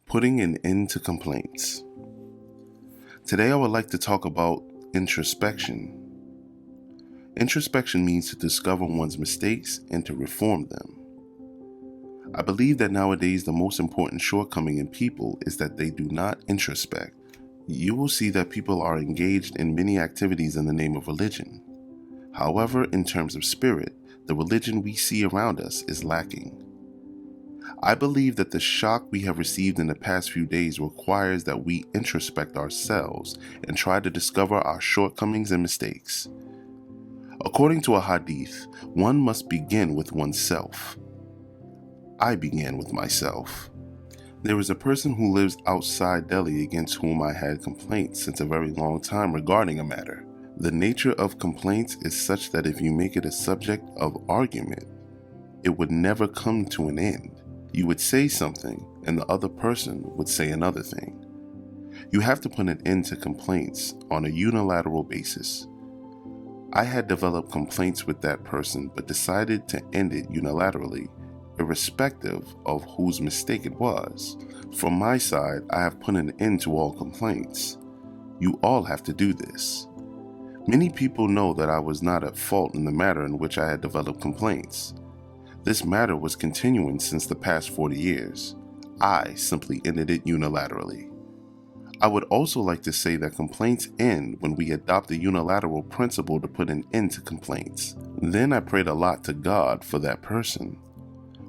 Putting an end to complaints. Today I would like to talk about introspection. Introspection means to discover one's mistakes and to reform them. I believe that nowadays the most important shortcoming in people is that they do not introspect. You will see that people are engaged in many activities in the name of religion. However, in terms of spirit, the religion we see around us is lacking. I believe that the shock we have received in the past few days requires that we introspect ourselves and try to discover our shortcomings and mistakes. According to a hadith, one must begin with oneself. I began with myself. There is a person who lives outside Delhi against whom I had complaints since a very long time regarding a matter. The nature of complaints is such that if you make it a subject of argument, it would never come to an end. You would say something and the other person would say another thing. You have to put an end to complaints on a unilateral basis. I had developed complaints with that person but decided to end it unilaterally, irrespective of whose mistake it was. From my side, I have put an end to all complaints. You all have to do this. Many people know that I was not at fault in the matter in which I had developed complaints. This matter was continuing since the past 40 years. I simply ended it unilaterally. I would also like to say that complaints end when we adopt the unilateral principle to put an end to complaints. Then I prayed a lot to God for that person.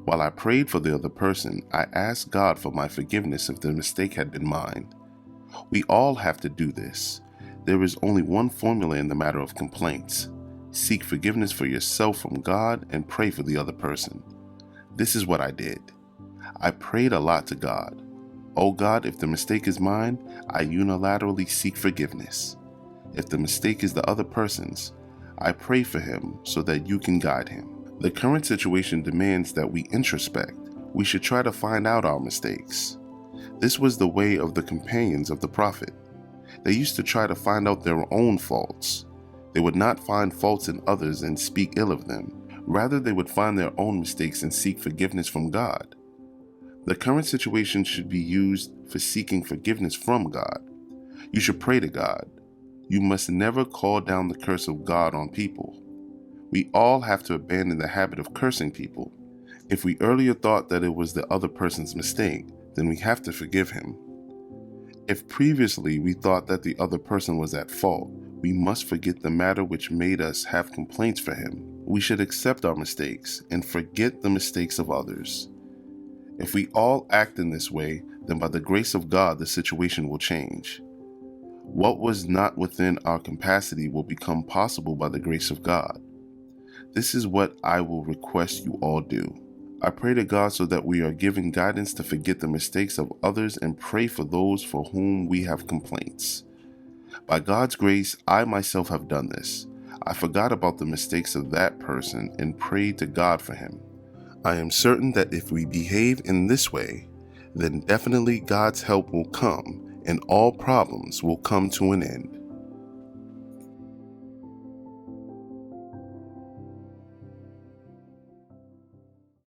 While I prayed for the other person, I asked God for my forgiveness if the mistake had been mine. We all have to do this. There is only one formula in the matter of complaints. Seek forgiveness for yourself from God and pray for the other person. This is what I did. I prayed a lot to God. Oh God, if the mistake is mine, I unilaterally seek forgiveness. If the mistake is the other person's, I pray for him so that you can guide him. The current situation demands that we introspect. We should try to find out our mistakes. This was the way of the companions of the Prophet. They used to try to find out their own faults. They would not find faults in others and speak ill of them. Rather, they would find their own mistakes and seek forgiveness from God. The current situation should be used for seeking forgiveness from God. You should pray to God. You must never call down the curse of God on people. We all have to abandon the habit of cursing people. If we earlier thought that it was the other person's mistake, then we have to forgive him. If previously we thought that the other person was at fault, we must forget the matter which made us have complaints for him. We should accept our mistakes and forget the mistakes of others. If we all act in this way, then by the grace of God, the situation will change. What was not within our capacity will become possible by the grace of God. This is what I will request you all do. I pray to God so that we are given guidance to forget the mistakes of others and pray for those for whom we have complaints. By God's grace, I myself have done this. I forgot about the mistakes of that person and prayed to God for him. I am certain that if we behave in this way, then definitely God's help will come and all problems will come to an end.